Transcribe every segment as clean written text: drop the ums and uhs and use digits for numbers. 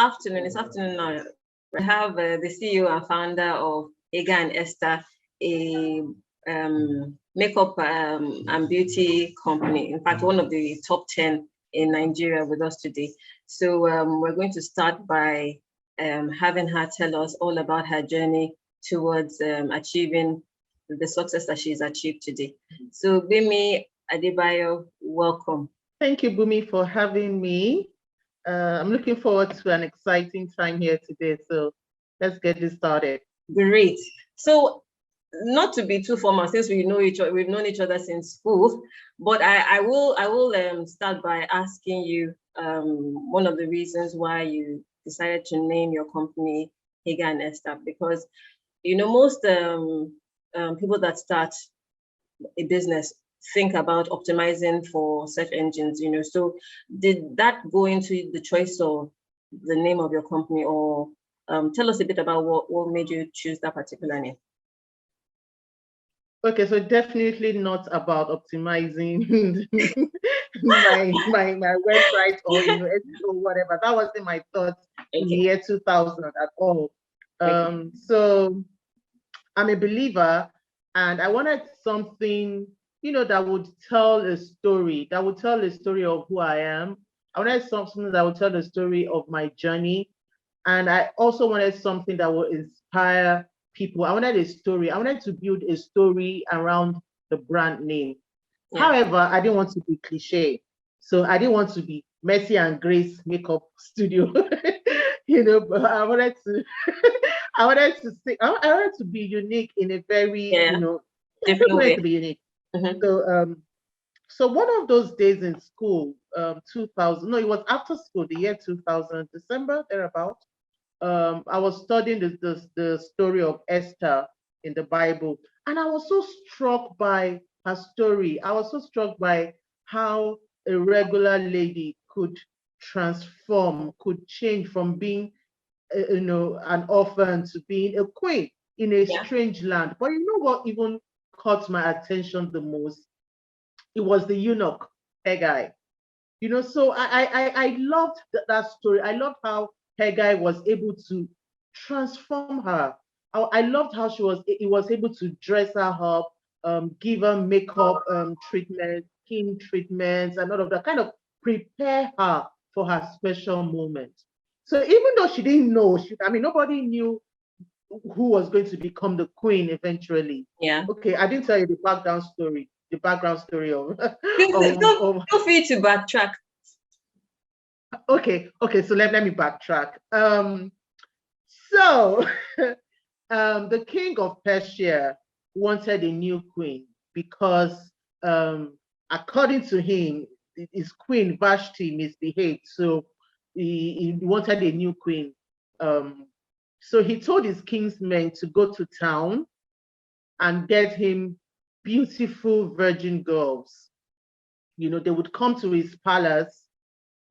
afternoon. It's afternoon now. I have the CEO and founder of Hegai and Esther, a makeup and beauty company. In fact, one of the top 10 in Nigeria with us today. So we're going to start by having her tell us all about her journey towards achieving the success that she's achieved today. So Gbemi Adebayo, welcome. Thank you, Bumi, for having me. I'm looking forward to an exciting time here today. So let's get this started. Great. So not to be too formal, since we know each other, we've known each other since school, but I will start by asking you one of the reasons why you decided to name your company Hegai and Esther, because most people that start a business think about optimizing for search engines, so did that go into the choice of the name of your company, or tell us a bit about what made you choose that particular name? Okay, so definitely not about optimizing my website or or whatever. That wasn't my thought in the year 2000 at all. So I'm a believer, and I wanted something that would tell a story, of who I am. I wanted something that would tell the story of my journey. And I also wanted something that would inspire people. I wanted a story. I wanted to build a story around the brand name. Yeah. However, I didn't want to be cliche. So I didn't want to be Mercy and Grace makeup studio. But I wanted to I wanted to be unique in a very, different way. To be unique. Mm-hmm. So one of those days in school, 2000, no, it was after school, the year 2000, December, thereabout. I was studying the story of Esther in the Bible, and I was so struck by her story. I was so struck by how a regular lady could transform, could change from being, an orphan to being a queen in a strange land. But you know what even caught my attention the most? It was the eunuch, Hegai. So I loved that story. I loved how Hegai was able to transform her. I loved how he was able to dress her up, give her makeup treatments, skin treatments, and all of that, kind of prepare her for her special moment. So even though she didn't know, nobody knew who was going to become the queen eventually. Yeah. Okay, I didn't tell you the background story of. Feel free to backtrack. Okay, so let me backtrack. So the king of Persia wanted a new queen because, according to him, his queen Vashti misbehaved. So he wanted a new queen. So he told his king's men to go to town and get him beautiful virgin girls. They would come to his palace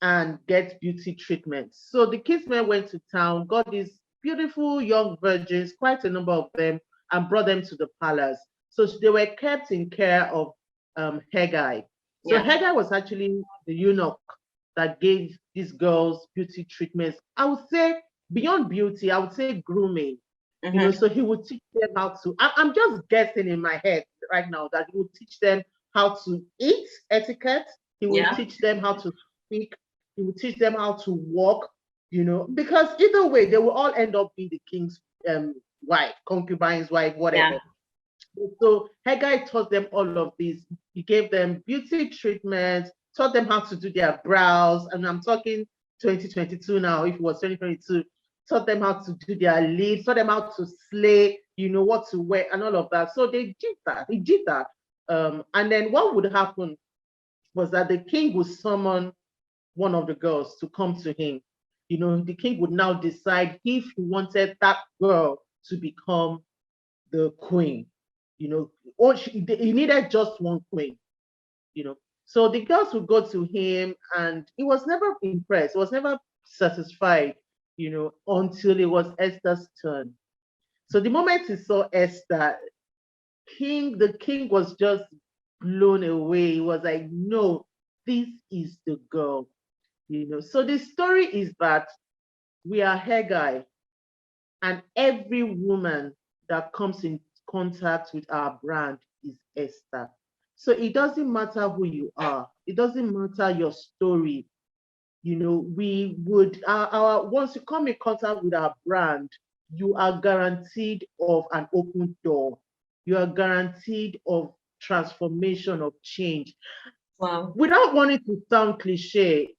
and get beauty treatments. So the king's men went to town, got these beautiful young virgins, quite a number of them, and brought them to the palace. So they were kept in care of Hegai. So Hegai was actually the eunuch that gave these girls beauty treatments. I would say beyond beauty, I would say grooming. Mm-hmm. So he would teach them how to, I'm just guessing in my head right now that he would teach them how to eat, etiquette. He would teach them how to speak. He would teach them how to walk, because either way, they will all end up being the king's wife, concubine's wife, whatever. Yeah. So Hegai taught them all of this. He gave them beauty treatments, taught them how to do their brows. And I'm talking 2022 now, if it was 2022, taught them how to do their lips, taught them how to slay, what to wear and all of that. So they did that. He did that. And then what would happen was that the king would summon one of the girls to come to him. The king would now decide if he wanted that girl to become the queen. Or he needed just one queen. So the girls would go to him, and he was never impressed. He was never satisfied, until it was Esther's turn. So the moment he saw Esther, the king was just blown away. He was like, no, this is the girl. So the story is that we are Hegai, and every woman that comes in contact with our brand is Esther. So it doesn't matter who you are, it doesn't matter your story. We would our once you come in contact with our brand, you are guaranteed of an open door. You are guaranteed of transformation, of change. Wow. Without wanting to sound cliche,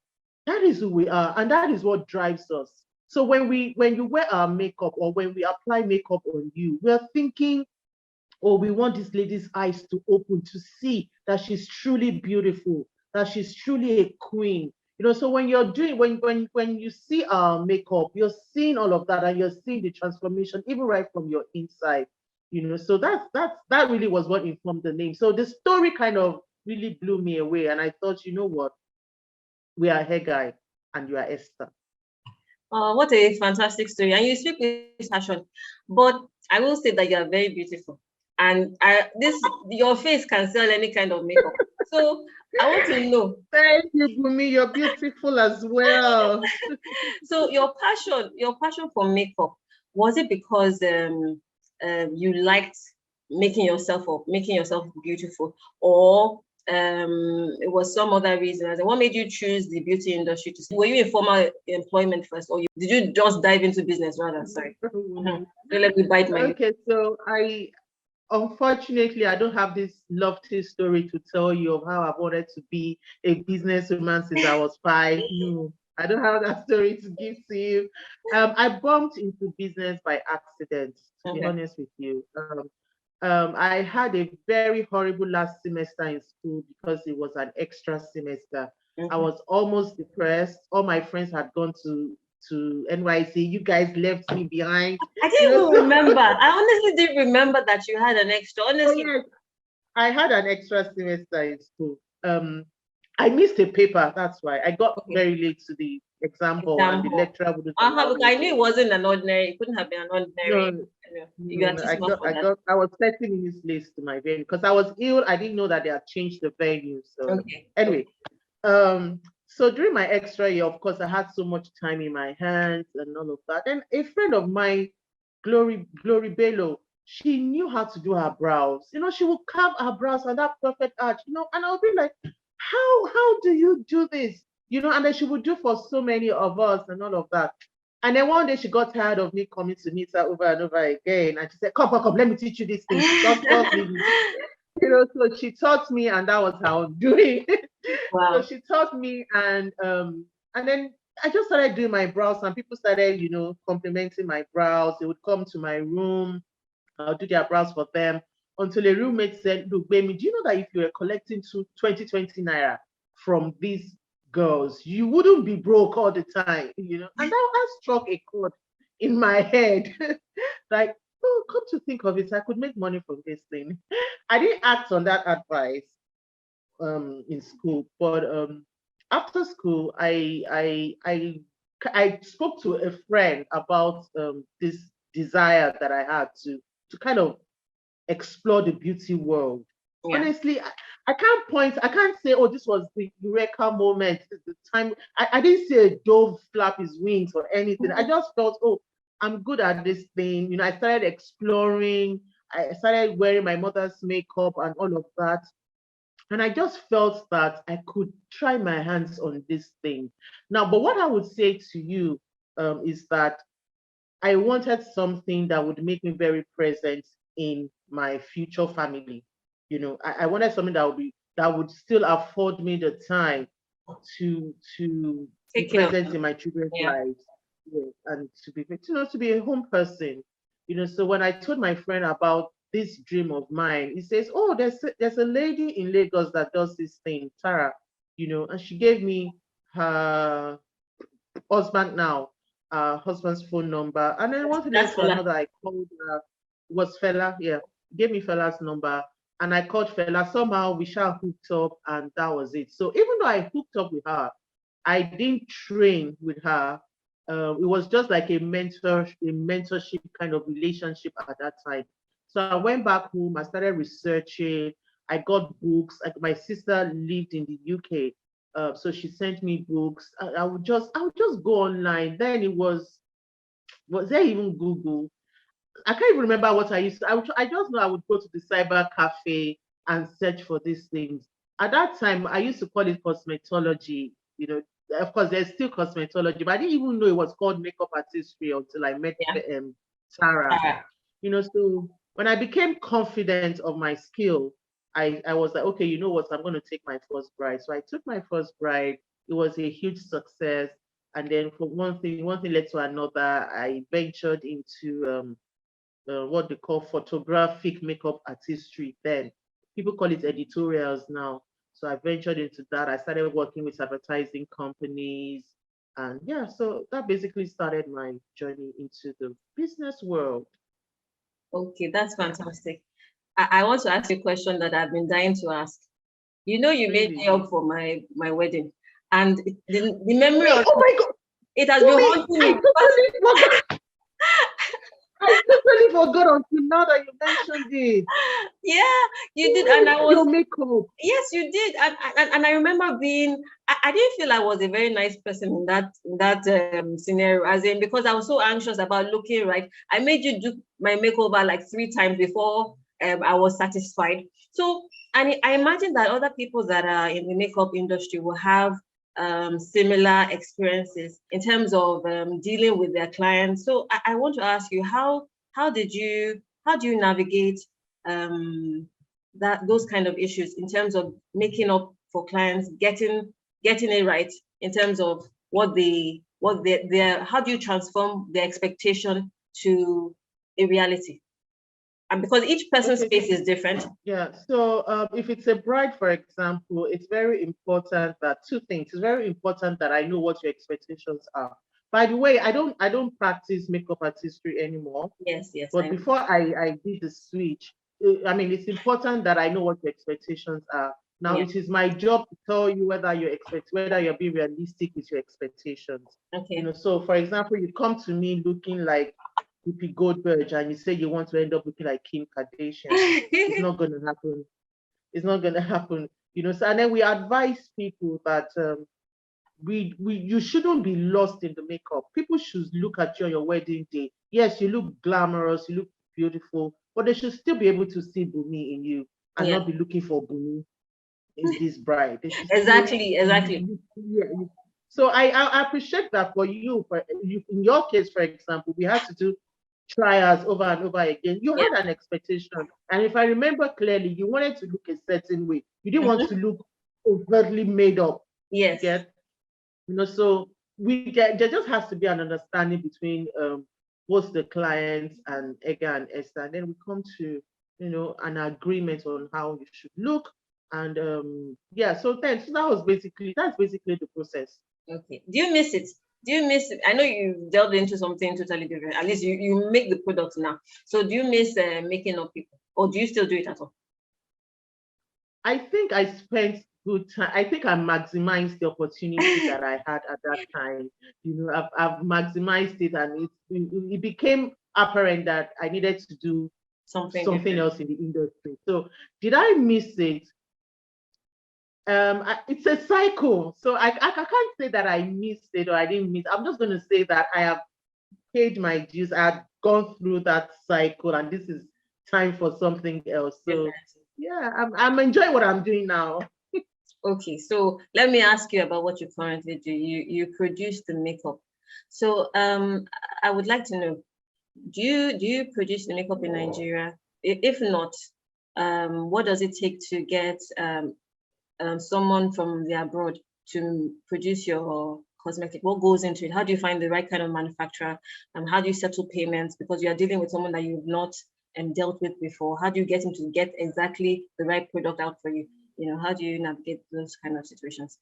that is who we are, and that is what drives us. So when you wear our makeup or when we apply makeup on you, we're thinking, oh, we want this lady's eyes to open to see that she's truly beautiful, that she's truly a queen. So when you're doing when you see our makeup, you're seeing all of that and you're seeing the transformation even right from your inside. So that really was what informed the name. So the story kind of really blew me away, and I thought, you know what, we are Hegai and you are Esther. Oh, what a fantastic story. And you speak with passion. But I will say that you are very beautiful. And your face can sell any kind of makeup. So I want to know. Thank you, Gbemi. You're beautiful as well. So your passion for makeup, was it because you liked making yourself beautiful, or it was some other reason? What made you choose the beauty industry? Were you in formal employment first, or did you just dive into business rather? Sorry. Let me bite my. Okay, so unfortunately, I don't have this lofty story to tell you of how I've wanted to be a businesswoman since I was 5. No, I don't have that story to give to you. I bumped into business by accident, to be honest with you. I had a very horrible last semester in school because it was an extra semester. I was almost depressed. All my friends had gone to NYC. You guys left me behind. I didn't even remember. I honestly didn't remember that you had an extra. Honestly, yes, I had an extra semester in school. I missed a paper. That's why I got very late to the exam hall, and the lecturer wouldn't. I knew it wasn't an ordinary. It couldn't have been an ordinary. I was 30 minutes late to my venue because I was ill. I didn't know that they had changed the venue. So anyway, so during my extra year, of course, I had so much time in my hands and all of that. And a friend of mine, Glory Bello, she knew how to do her brows. She would carve her brows and that perfect arch. And I would be like, how do you do this? And then she would do for so many of us and all of that. And then one day she got tired of me coming to meet her over and over again. And she said, come, let me teach you this thing. Just me. So she taught me, and that was how I'm doing. Wow. So she taught me, and then I just started doing my brows, and people started, complimenting my brows. They would come to my room, I'll do their brows for them, until a roommate said, look, Gbemi, do you know that if you were collecting 20 naira from these girls, you wouldn't be broke all the time, And that struck a chord in my head. Like, oh, come to think of it, I could make money from this thing. I didn't act on that advice in school, but after school, I spoke to a friend about this desire that I had to kind of explore the beauty world. Yeah. Honestly, I can't say, oh, this was the eureka moment, the time. I didn't see a dove flap his wings or anything. I just felt, oh, I'm good at this thing. I started exploring. I started wearing my mother's makeup and all of that. And I just felt that I could try my hands on this thing. Now, but what I would say to you is that I wanted something that would make me very present in my future family. I wanted something that would still afford me the time to be present in my children's lives, and to be a home person. So when I told my friend about this dream of mine, he says, oh, there's a lady in Lagos that does this thing, Tara, and she gave me her husband's phone number. And then one thing led to another, I called was Fela, gave me Fela's number, and I called Fela. Somehow we hooked up, and that was it. So even though I hooked up with her, I didn't train with her. It was just like a mentorship kind of relationship at that time. So I went back home, I started researching, I got books. Like my sister lived in the UK. So she sent me books. I would just go online. Then it was there even Google? I can't even remember what I used to. I just know I would go to the cyber cafe and search for these things. At that time, I used to call it cosmetology. Of course, there's still cosmetology, but I didn't even know it was called makeup artistry until I met Sarah. So when I became confident of my skill, I was like, okay, you know what? I'm going to take my first bride. So I took my first bride. It was a huge success. And then from one thing led to another. I ventured into what they call photographic makeup artistry then. People call it editorials now. So I ventured into that. I started working with advertising companies. And yeah, so that basically started my journey into the business world. Okay, that's fantastic. I want to ask you a question that I've been dying to ask. You made me up for my wedding, and the memory of oh my God, it has been haunting me. I totally forgot until now that you mentioned it. Yeah, you did, and I was your makeup. Yes, you did, and I remember being. I didn't feel I was a very nice person in that scenario, as in because I was so anxious about looking right. I made you do my makeover like 3 times before I was satisfied. So, and I imagine that other people that are in the makeup industry will have similar experiences in terms of dealing with their clients. So I want to ask you, how do you navigate those kind of issues in terms of making up for clients, getting it right in terms of what they how do you transform the expectation to a reality? And because each person's space is different. Yeah. So if it's a bride, for example, it's very important that 2 things. It's very important that I know what your expectations are. By the way, I don't practice makeup artistry anymore. Yes. But before I did the switch, it's important that I know what your expectations are. Now it is my job to tell you whether you're being realistic with your expectations. Okay. So for example, you come to me looking like Whoopi Goldberg and you say you want to end up looking like Kim Kardashian. It's not going to happen. It's not going to happen. So and then we advise people that you shouldn't be lost in the makeup. People should look at you on your wedding day. Yes, you look glamorous, you look beautiful, but they should still be able to see Bumi in you and not be looking for Bumi in this bride. Exactly. So I appreciate that for you. In your case, for example, we had to do trials over and over again. You had an expectation, and if I remember clearly, you wanted to look a certain way. You didn't want to look overtly made up. Yes. So there just has to be an understanding between both the clients and Hegai and Esther, and then we come to an agreement on how you should look. And so that's basically the process. Okay. Do you miss it? I know you delved into something totally different. At least you make the product now. So do you miss making up people, or do you still do it at all? I think I spent good time. I think I maximized the opportunity that I had at that time. I've maximized it, and it became apparent that I needed to do something else in the industry. So did I miss it? It's a cycle. So I can't say that I missed it or I didn't miss. I'm just going to say that I have paid my dues. I had gone through that cycle, and this is time for something else. So yeah, I'm enjoying what I'm doing now. Okay, so let me ask you about what you currently do. You produce the makeup. So I would like to know, do you produce the makeup in Nigeria? If not, what does it take to get someone from the abroad to produce your cosmetic? What goes into it? How do you find the right kind of manufacturer? How do you settle payments? Because you are dealing with someone that you've not dealt with before. How do you get him to get exactly the right product out for you? How do you navigate those kind of situations?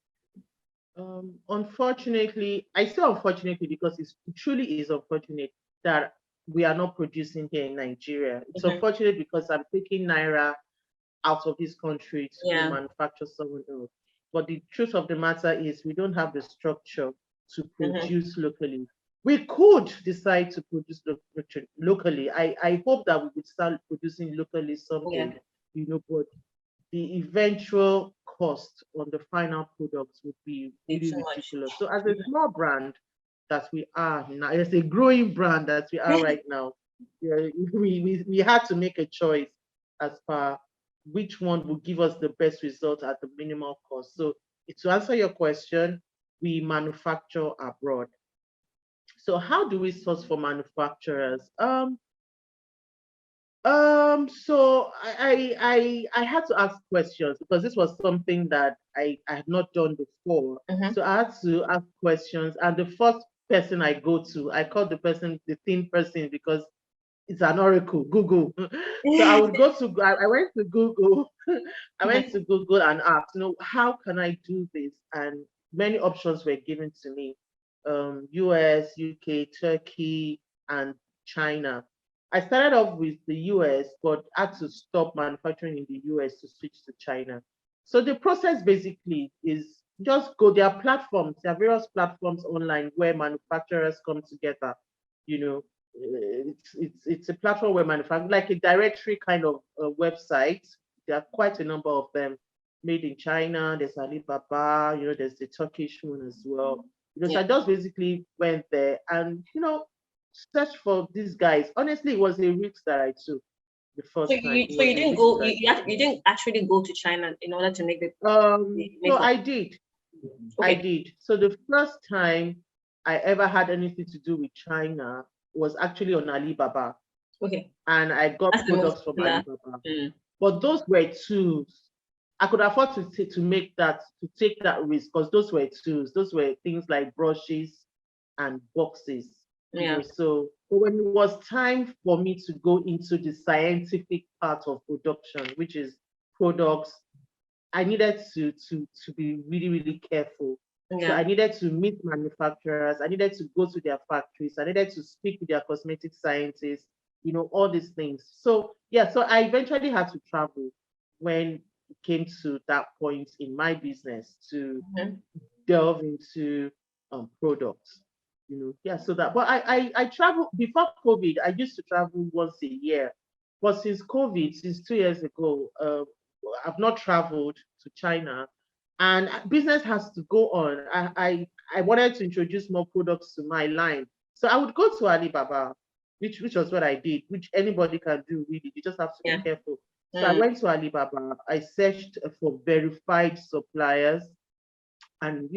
Unfortunately, I say unfortunately because it truly is unfortunate that we are not producing here in Nigeria. It's unfortunate because I'm taking Naira out of this country to manufacture somewhere else. But the truth of the matter is we don't have the structure to produce locally. We could decide to produce locally. I hope that we would start producing locally someday, but the eventual cost on the final products would be really It's too much. ridiculous. So as a small brand that we are now, as a growing brand that we are right now, we had to make a choice as per which one will give us the best result at the minimal cost. So to answer your question, we manufacture abroad. So how do we source for manufacturers? So I had to ask questions because this was something that I had not done before. So I had to ask questions, and the first person I go to, I call the person the thin person because it's an oracle, Google. So I would go to, I went to Google, I went to Google and asked, how can I do this? And many options were given to me, US, UK, Turkey, and China. I started off with the US, but had to stop manufacturing in the US to switch to China. So the process basically is just go, there are platforms, there are various platforms online where manufacturers come together, it's a platform where manufacturers, like a directory kind of website. There are quite a number of them made in China. There's Alibaba, there's the Turkish one as well. So I just basically went there and, search for these guys. Honestly, it was a risk that I took the first time. So you didn't go, you didn't actually go to China in order to make the. No, I did. Okay. I did. So the first time I ever had anything to do with China was actually on Alibaba. Okay. And I got products from Alibaba. But those were tools. I could afford to take that risk because those were tools. Those were things like brushes and boxes. So when it was time for me to go into the scientific part of production, which is products, I needed to be really, really careful. So I needed to meet manufacturers. I needed to go to their factories. I needed to speak with their cosmetic scientists, all these things. So so I eventually had to travel when it came to that point in my business to delve into products. So that, but I traveled before COVID. I used to travel once a year, but since COVID, since 2 years ago, I've not traveled to China, and business has to go on. I wanted to introduce more products to my line, so I would go to Alibaba, which was what I did, which anybody can do really. You just have to be careful. So I went to Alibaba. I searched for verified suppliers, and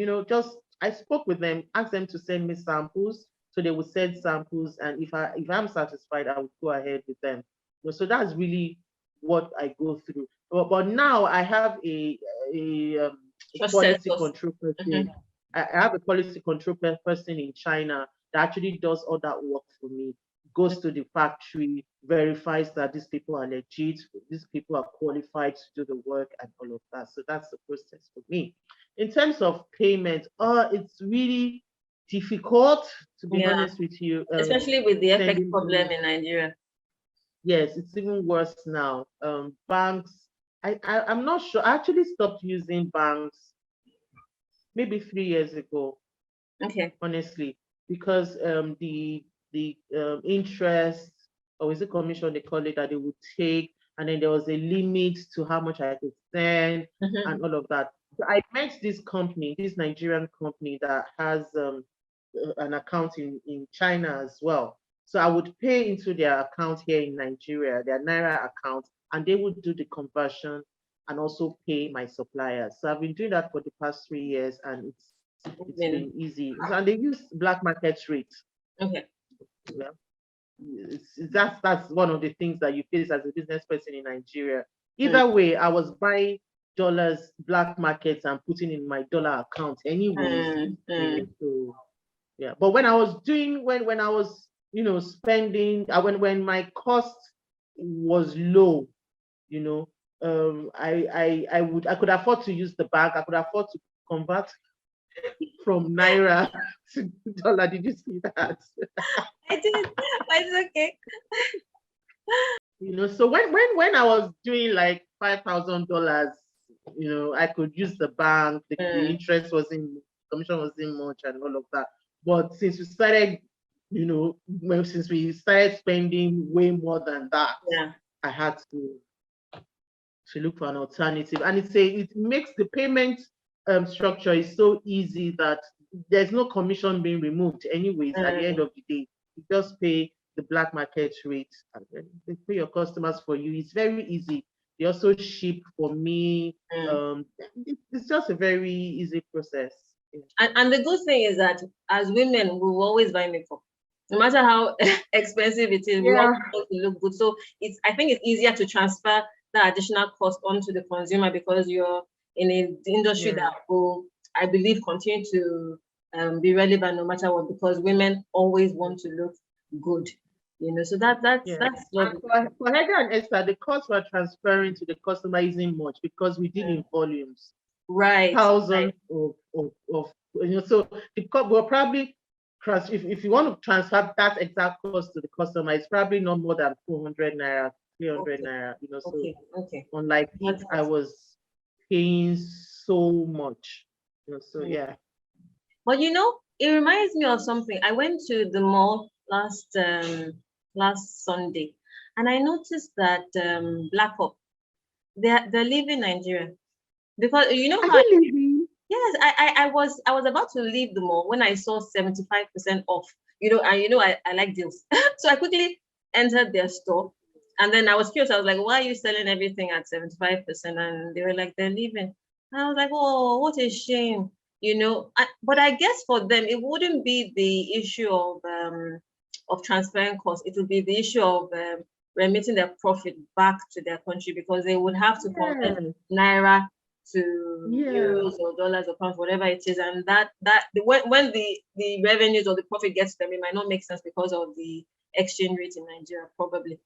I spoke with them, asked them to send me samples. So they would send samples, and if I'm satisfied, I would go ahead with them. So that's really what I go through. But now I have a quality control person. I have a quality control person in China that actually does all that work for me. Goes to the factory, verifies that these people are legit, these people are qualified to do the work and all of that. So that's the process for me. In terms of payment, it's really difficult, to be honest with you. Especially with the FX problem in Nigeria. Yes, it's even worse now. Banks, I'm not sure. I actually stopped using banks maybe 3 years ago. Okay. Honestly, because the interest, or is it commission they call it, that they would take, and then there was a limit to how much I could send and all of that. So I met this company, this Nigerian company that has an account in China as well. So I would pay into their account here in Nigeria, their Naira account, and they would do the conversion and also pay my suppliers. So I've been doing that for the past 3 years, and it's been easy. And they use black market rates. Okay. Yeah. That's one of the things that you face as a business person in Nigeria. Either way, I was buying dollars, black markets, and putting in my dollar account anyways. So yeah. But when I was doing, when I was, spending, when my cost was low, I could afford to use the bank. I could afford to convert from Naira to dollar. Did you see that? I did. It's okay. So when I was doing like $5,000, I could use the bank. The interest commission wasn't much and all of that. But since we started, since we started spending way more than that, I had to look for an alternative. And it makes the payment structure is so easy that there's no commission being removed anyways at the end of the day. You just pay the black market rate and then they pay your customers for you. It's very easy. They also ship for me. It's just a very easy process. And the good thing is that as women, we will always buy makeup. No matter how expensive it is, we always want to look good. So I think it's easier to transfer the additional cost onto the consumer because you're in an industry that will, I believe, continue to be relevant no matter what, because women always want to look good. So that's lovely. For Hegai and Esther, the cost we're transferring to the customer isn't much because we deal in volumes. Right. Thousands of so we'll probably if you want to transfer that exact cost to the customer, it's probably not more than 400 naira, 300 naira, Okay. Unlike if I was paying so much, so yeah. But it reminds me of something. I went to the mall last Sunday, and I noticed that Black Hawk, they're leaving Nigeria because how. Yes, I was about to leave the mall when I saw 75% off. I like deals, so I quickly entered their store, and then I was curious. I was like, "Why are you selling everything at 75%?" And they were like, "They're leaving." And I was like, "Oh, what a shame." But I guess for them it wouldn't be the issue of transferring costs. It would be the issue of remitting their profit back to their country because they would have to convert naira to euros or dollars or pounds, whatever it is, and when the revenues or the profit gets to them, it might not make sense because of the exchange rate in Nigeria, probably.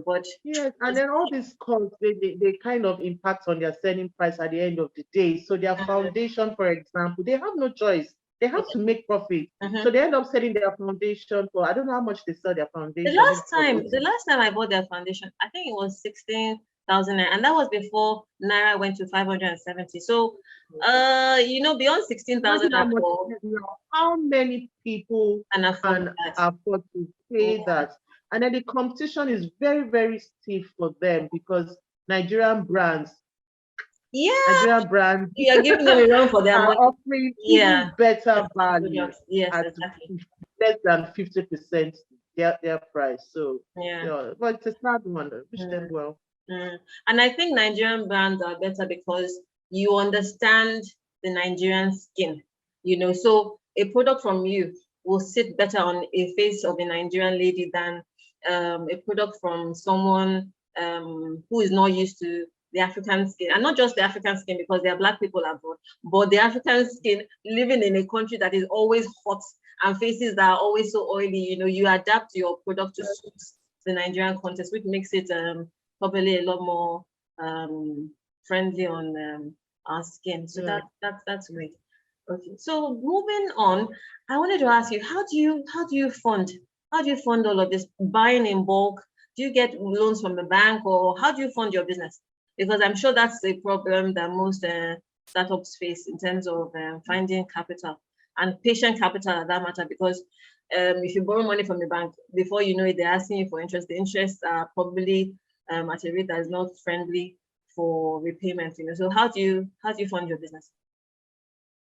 But yes, and then all these costs they kind of impact on their selling price at the end of the day. So their foundation, for example, they have no choice. They have to make profit. So they end up selling their foundation for, I don't know how much they sell their foundation. The last time I bought their foundation, I think it was 16,000, and that was before naira went to 570. So beyond 16,000, how many people can afford to pay that? And then the competition is very, very stiff for them because Nigerian brands you are giving them a run for their money, offering even better value at exactly. less than 50% their price. So but it's a sad one. Wish them well. And I think Nigerian brands are better because you understand the Nigerian skin. So a product from you will sit better on a face of a Nigerian lady than a product from someone who is not used to the African skin, and not just the African skin because there are Black people abroad, but the African skin living in a country that is always hot and faces that are always so oily. You adapt your product to suit the Nigerian context, which makes it probably a lot more friendly on our skin. So that's great. Okay, so moving on, I wanted to ask you, how do you fund all of this? Buying in bulk? Do you get loans from the bank, or how do you fund your business? Because I'm sure that's a problem that most startups face in terms of finding capital and patient capital at that matter. Because if you borrow money from the bank, before you know it, they're asking you for interest. The interests are probably at a rate that is not friendly for repayment. So how do you fund your business?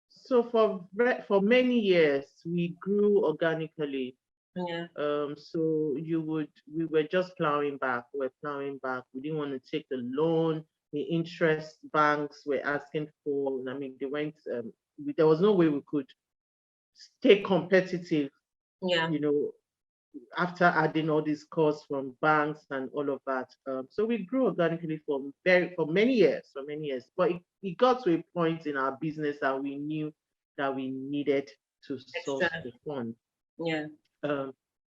So for many years we grew organically. Yeah. So we were just plowing back. We didn't want to take the loan. The interest banks were asking for. I mean, they went. There was no way we could stay competitive. Yeah. After adding all these costs from banks and all of that. So we grew organically for many years. But it got to a point in our business that we knew that we needed to source the fund. Yeah.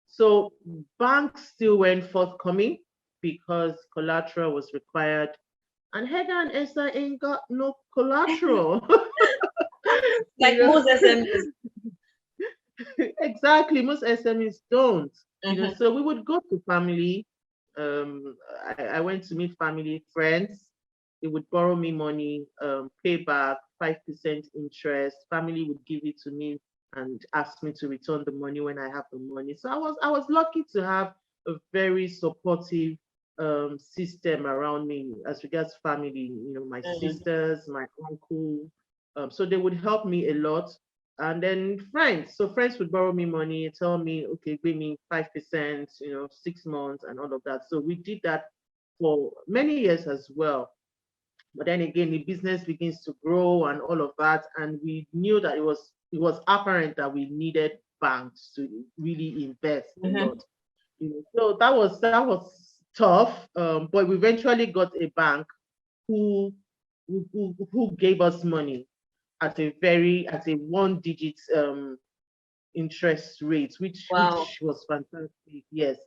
So banks still went forthcoming because collateral was required, and Hegai and Esther ain't got no collateral. Like most SMEs. Exactly, most SMEs don't. So we would go to family. I went to meet family, friends. They would borrow me money, pay back 5% interest. Family would give it to me and ask me to return the money when I have the money. So I was lucky to have a very supportive system around me as regards family, my sisters, my uncle. So they would help me a lot. And then friends. So friends would borrow me money, tell me, okay, give me 5%, 6 months and all of that. So we did that for many years as well. But then again, the business begins to grow and all of that. And we knew that it was apparent that we needed banks to really invest a lot. So that was tough. But we eventually got a bank who who gave us money at a 1 digit interest rate, which Wow. was fantastic. Yes.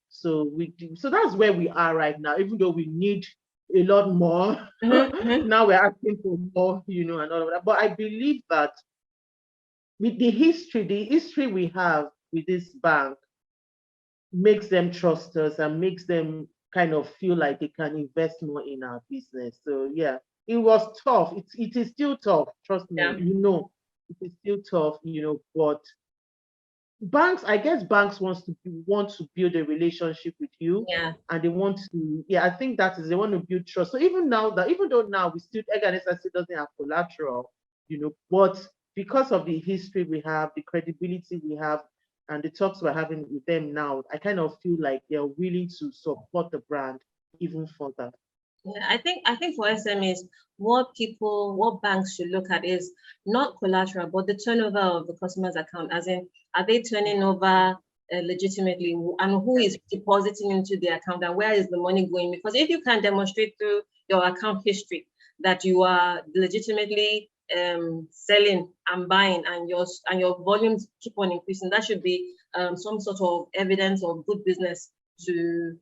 So that's where we are right now, even though we need a lot more. Now we're asking for more, and all of that. But I believe that with the history we have with this bank makes them trust us and makes them kind of feel like they can invest more in our business. So yeah, it was tough. It is still tough. Trust me. Yeah. It is still tough. But banks, I guess banks want to build a relationship with you, Yeah. and they want to. Yeah, I think that is they want to build trust. So even though now we still Hegai and Esther still doesn't have collateral, but because of the history we have, the credibility we have, and the talks we're having with them now, I kind of feel like they're willing to support the brand even further. Yeah, I think for SMEs, what banks should look at is not collateral, but the turnover of the customer's account. As in, are they turning over legitimately, and who is depositing into the account, and where is the money going? Because if you can demonstrate through your account history that you are legitimately selling and buying, and your volumes keep on increasing, that should be some sort of evidence of good business to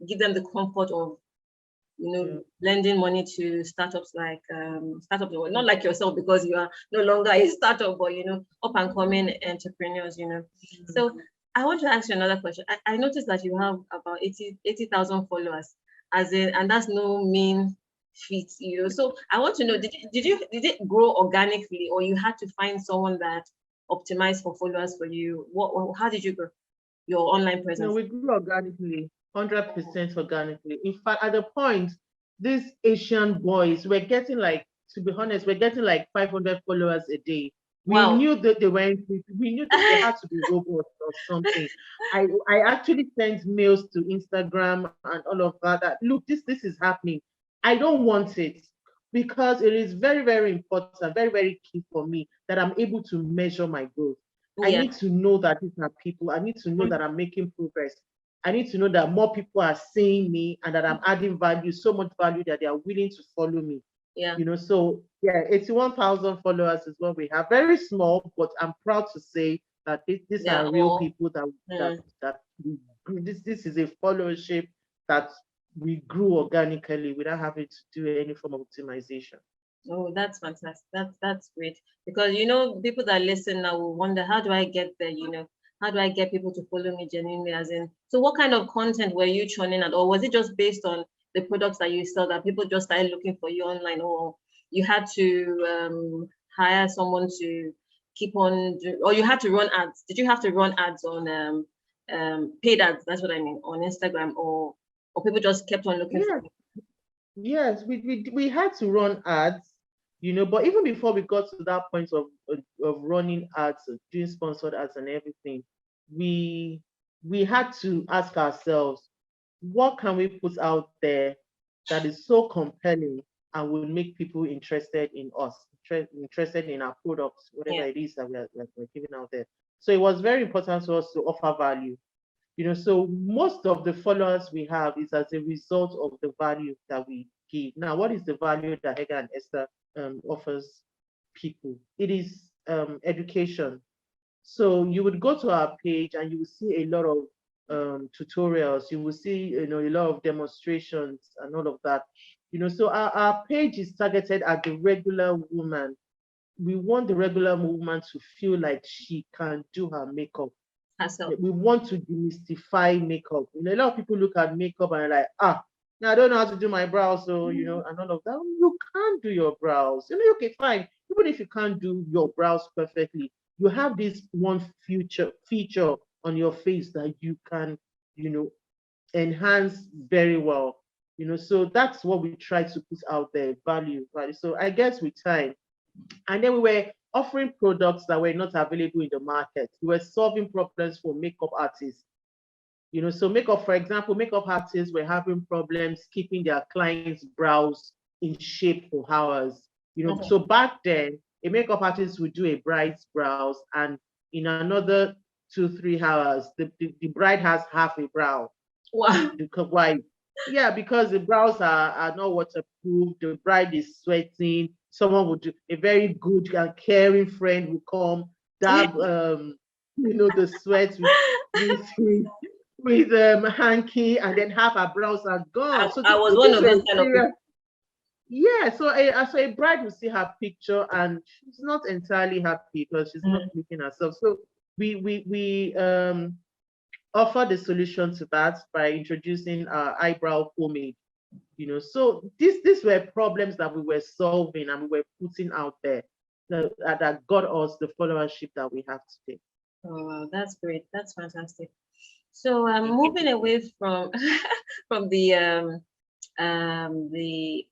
give them the comfort of lending money to startups like startups, not like yourself because you are no longer a startup, but up and coming entrepreneurs. So I want to ask you another question. I noticed that you have about 80,000 followers, as in, and that's no mean feat. So I want to know, did it grow organically, or you had to find someone that optimized for followers for you? How did you grow your online presence? No, we grew organically, 100% organically. In fact, at the point, these Asian boys were getting like, to be honest, we're getting like 500 followers a day. We Wow. knew that we knew that they had to be robots or something. I actually sent mails to Instagram and all of that. Look, this is happening. I don't want it, because it is very, very important, very, very key for me that I'm able to measure my growth. I Yeah. need to know that these are people. I need to know that I'm making progress. I need to know that more people are seeing me and that I'm adding value, so much value that they are willing to follow me. Yeah. So yeah, 81,000 followers is what we have. Very small, but I'm proud to say that these Yeah. are real people that this is a followership that we grew organically without having to do any form of optimization. Oh, that's fantastic. That's great. Because people that listen now will wonder, how do I get there? How do I get people to follow me genuinely? As in, so what kind of content were you churning at, or was it just based on the products that you sell that people just started looking for you online, or you had to hire someone to keep on, or you had to run ads? Did you have to run ads on paid ads? That's what I mean, on Instagram, or people just kept on looking for Yes, you? yes, we had to run ads, but even before we got to that point of running ads, of doing sponsored ads and everything, we we had to ask ourselves, what can we put out there that is so compelling and will make people interested in us, interested in our products, whatever Yeah. it is that we're giving out there. So it was very important to us to offer value. So most of the followers we have is as a result of the value that we give. Now, what is the value that Hegai and Esther offers people? It is education. So you would go to our page and you will see a lot of tutorials. You will see a lot of demonstrations and all of that. So our page is targeted at the regular woman. We want the regular woman to feel like she can do her makeup. Herself. We want to demystify makeup. A lot of people look at makeup and are like, now I don't know how to do my brows, so and all of that. You can't do your brows. Okay, fine. Even if you can't do your brows perfectly, you have this one feature on your face that you can, enhance very well. So that's what we try to put out there, value. So I guess with time, and then we were offering products that were not available in the market. We were solving problems for makeup artists. So makeup, for example, makeup artists were having problems keeping their clients' brows in shape for hours. So back then, a makeup artist would do a bride's brows, and in another 2-3 hours, the bride has half a brow. Wow. Why? Yeah, because the brows are not waterproof. The bride is sweating. Someone would do a very good and caring friend would come, dab the sweat with hanky, and then half her brows are gone. I was one of those kind of people. Yeah, so a bride will see her picture and she's not entirely happy because she's not looking herself. So we offer the solution to that by introducing eyebrow pomade. So these were problems that we were solving and we were putting out there that got us the followership that we have today. Oh, wow, that's great. That's fantastic. So moving away from from the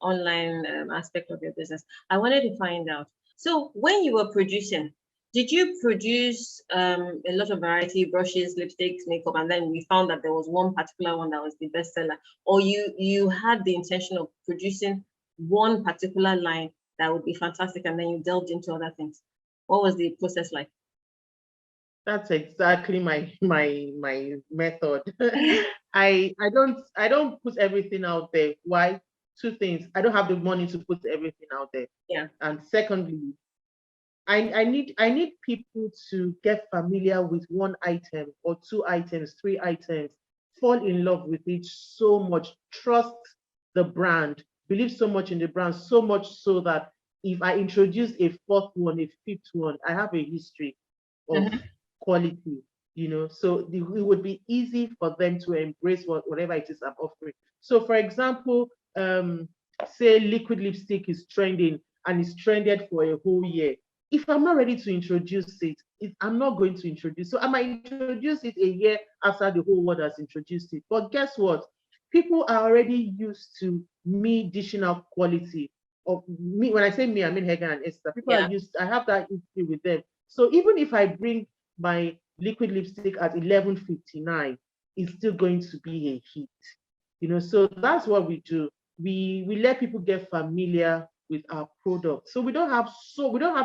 online aspect of your business, I wanted to find out. So when you were producing, did you produce a lot of variety, brushes, lipsticks, makeup, and then we found that there was one particular one that was the bestseller, or you had the intention of producing one particular line that would be fantastic, and then you delved into other things? What was the process like? That's exactly my method. I don't put everything out there. Why? Two things. I don't have the money to put everything out there. Yeah. And secondly, I need people to get familiar with one item or 2 items, 3 items, fall in love with it so much, trust the brand, believe so much in the brand, so much so that if I introduce a 4th one, a 5th one, I have a history of quality, so it would be easy for them to embrace whatever it is I'm offering. So for example, say liquid lipstick is trending and it's trended for a whole year. If I'm not ready to introduce it, I'm not going to introduce. So I might introduce it a year after the whole world has introduced it. But guess what? People are already used to me dishing out quality. Of me, when I say me, I mean Hegai and Esther. People are used. I have that history with them. So even if I bring my liquid lipstick at 11.59, it's still going to be a hit. So that's what we do. We let people get familiar with our product. So we don't have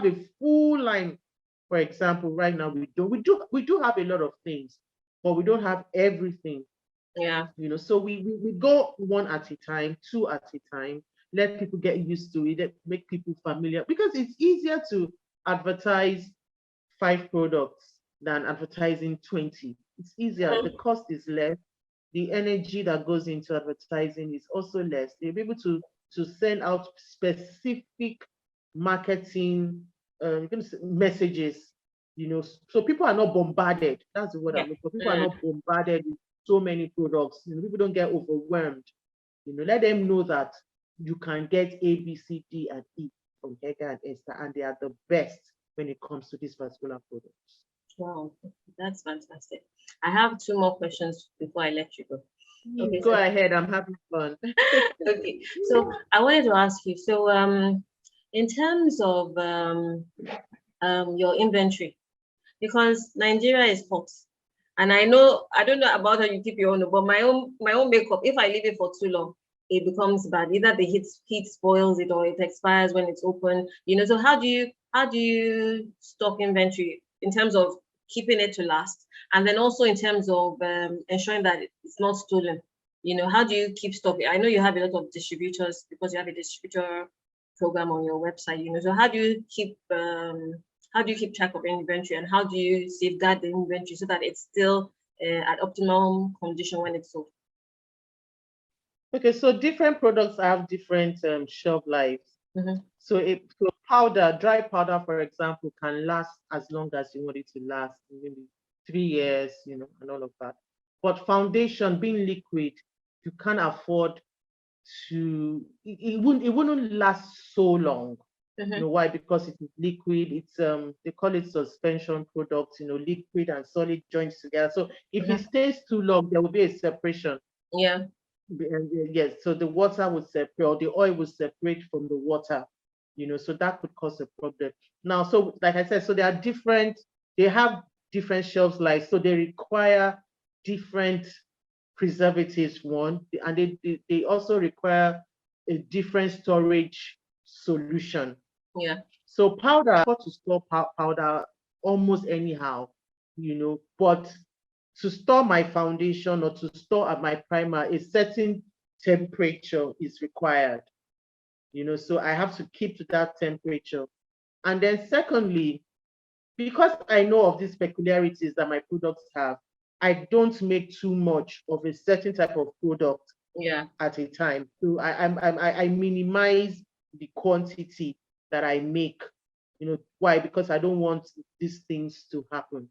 a full line. For example, right now we do have a lot of things, but we don't have everything. Yeah. So we go one at a time, 2 at a time, let people get used to it, make people familiar, because it's easier to advertise 5 products than advertising 20. It's easier. The cost is less. The energy that goes into advertising is also less. They'll be able to send out specific marketing messages, so people are not bombarded. That's the word I'm looking for. People are not bombarded with so many products. People don't get overwhelmed. Let them know that you can get A, B, C, D, and E from Hegai and Esther, and they are the best when it comes to these particular products. Wow, that's fantastic. I have 2 more questions before I let you go. Okay, go ahead. I'm having fun. Okay, so I wanted to ask you. So, in terms of your inventory, because Nigeria is hot, and I don't know about how you keep your own, but my own makeup, if I leave it for too long, it becomes bad. Either the heat spoils it, or it expires when it's open. So how do you stock inventory in terms of keeping it to last, and then also in terms of ensuring that it's not stolen? How do you keep stock? I know you have a lot of distributors because you have a distributor program on your website. So how do you keep track of inventory, and how do you safeguard the inventory so that it's still at optimum condition when it's sold? Okay, so different products have different shelf lives. So dry powder, for example, can last as long as you want it to last, maybe 3 years, and all of that. But foundation, being liquid, you can't afford to. It wouldn't last so long. Why? Because it is liquid. It's they call it suspension products. Liquid and solid joints together. So if it stays too long, there will be a separation. Yeah. Yes, so the water would separate, or the oil would separate from the water, so that could cause a problem. Now, so like I said, so they have different shelf life, so they require different preservatives, one, and they also require a different storage solution. Yeah. So powder, to store powder almost anyhow, but to store my foundation or to store at my primer, a certain temperature is required. So I have to keep to that temperature. And then secondly, because I know of these peculiarities that my products have, I don't make too much of a certain type of product at a time. So I minimize the quantity that I make. Why? Because I don't want these things to happen.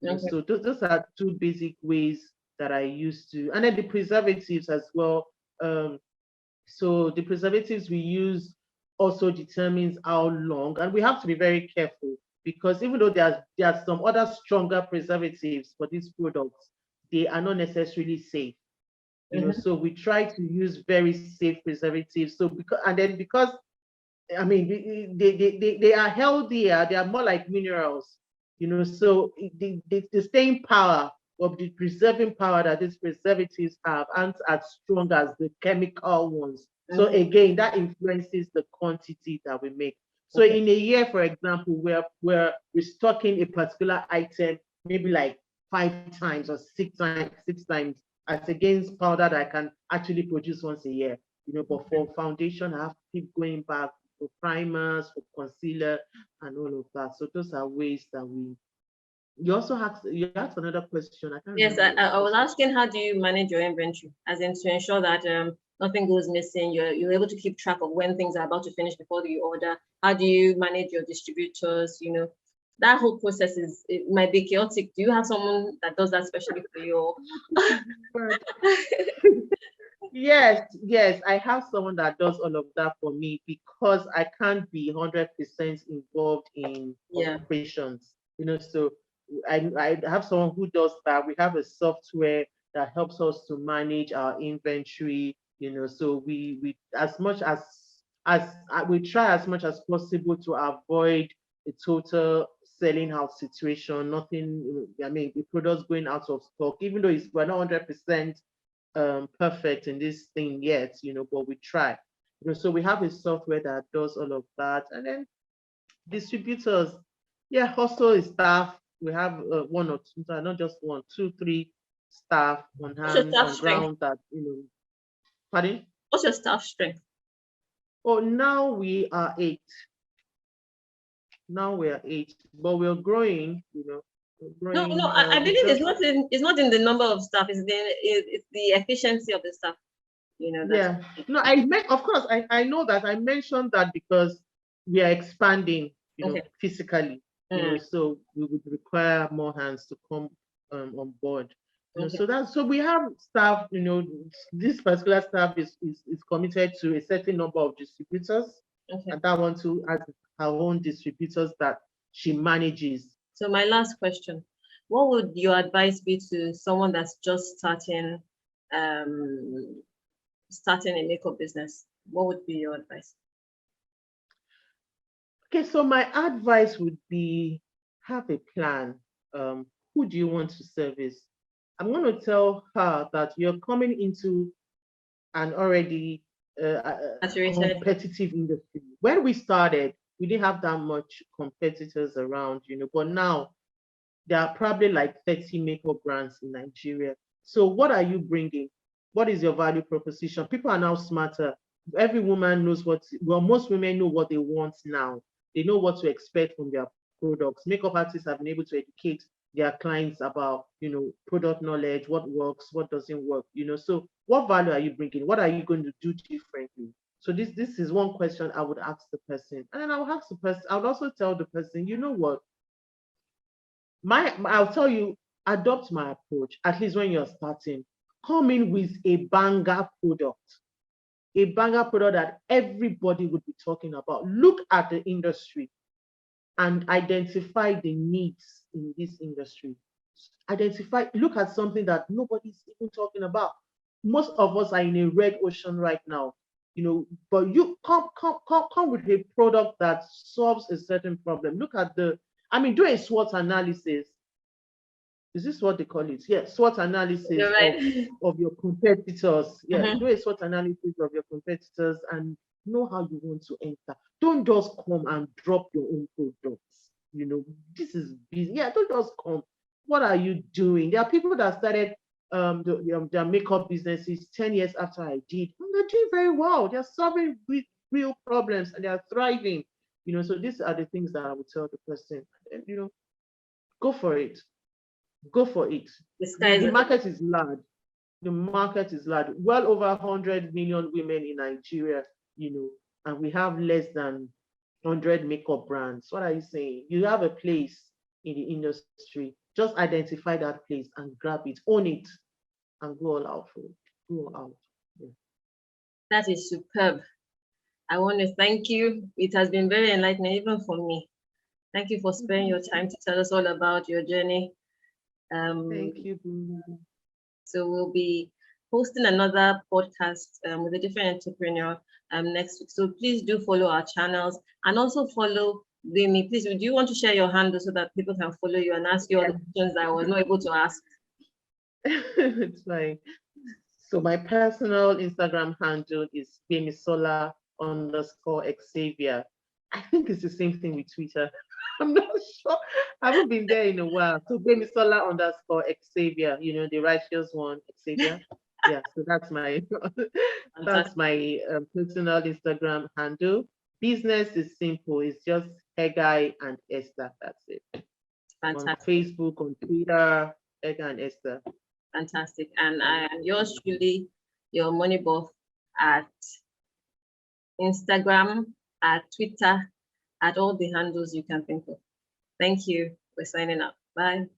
Okay. So those are two basic ways that I use to, and then the preservatives as well. So the preservatives we use also determines how long, and we have to be very careful, because even though there are some other stronger preservatives for these products, they are not necessarily safe. So we try to use very safe preservatives. So because I mean, they are healthier, they are more like minerals, so the staying power of the preserving power that these preservatives have aren't as strong as the chemical ones. So again, that influences the quantity that we make. So in a year, for example, we're restocking a particular item, maybe like 5 times or 6 times, as against powder that I can actually produce once a year. But for foundation, I have to keep going back for primers, for concealer, and all of that. So those are ways that we. You asked another question. I can't Yes, remember. I was asking, how do you manage your inventory, as in to ensure that nothing goes missing? You're able to keep track of when things are about to finish before you order. How do you manage your distributors? That whole process it might be chaotic. Do you have someone that does that especially for you? Yes, I have someone that does all of that for me, because I can't be 100% involved in operations. So I have someone who does that. We have a software that helps us to manage our inventory. So we as much as we try as much as possible to avoid a total selling out situation. Nothing. I mean, the products going out of stock, even though we're not 100% perfect in this thing yet, but we try. So we have a software that does all of that, and then distributors, also a staff. We have one or two, not just one, two, three staff on hand, on ground that Pardon? What's your staff strength? Oh, now we are 8. Now we are 8, but we're growing. Growing, no, I believe it's not in the number of staff. It's the efficiency of the staff. No, of course, I know that. I mentioned that because we are expanding, physically, so we would require more hands to come on board. So we have staff. This particular staff is committed to a certain number of distributors, and that one too has her own distributors that she manages. So my last question: what would your advice be to someone that's just starting a makeup business? What would be your advice? Okay, so my advice would be, have a plan. Who do you want to service? I'm going to tell her that you're coming into an already competitive industry. When we started, we didn't have that much competitors around, but now there are probably like 30 makeup brands in Nigeria. So what are you bringing? What is your value proposition? People are now smarter. Every woman knows most women know what they want now. They know what to expect from their products. Makeup artists have been able to educate their clients about, product knowledge, what works, what doesn't work, So what value are you bringing? What are you going to do differently? So this is one question I would ask the person. And then I would ask the person, I would also tell the person, you know what? I'll tell you, adopt my approach, at least when you're starting. Come in with a banger product. A banger product that everybody would be talking about. Look at the industry and identify the needs in this industry. Look at something that nobody's even talking about. most of us are in a red ocean right now, but you come with a product that solves a certain problem. Look at do a SWOT analysis. Is this what they call it? Yeah, SWOT analysis right. of your competitors. Yeah, Mhm. do a SWOT analysis of your competitors and know how you want to enter. Don't just come and drop your own products. This is busy. Yeah, don't just come. What are you doing? There are people that started their makeup businesses 10 years after I did, and they're doing very well. They're solving real problems and they're thriving. So these are the things that I would tell the person. Go for it. Go for it. The market is large. The market is large. Well over 100 million women in Nigeria, and we have less than 100 makeup brands. What are you saying? You have a place in the industry. Just identify that place and grab it, own it, and go all out for it. Go all out. Yeah. That is superb. I want to thank you. It has been very enlightening, even for me. Thank you for sparing your time to tell us all about your journey. Thank you. So we'll be hosting another podcast with a different entrepreneur next week. So please do follow our channels and also follow Gbemi. Please, do you want to share your handle so that people can follow you and ask you all the questions that I was not able to ask? It's fine. So my personal Instagram handle is Gbemisola_Xavier. I think it's the same thing with Twitter. I'm not sure. I haven't been there in a while. So Gbemisola_Xavier, the righteous one, Xavier. Yeah, so that's my personal Instagram handle. Business is simple. It's just Hegai and Esther. That's it. Fantastic. On Facebook, on Twitter, Hegai and Esther. Fantastic. And I am yours truly, your money buff, at Instagram, at Twitter, at all the handles you can think of. Thank you. We're signing up. Bye.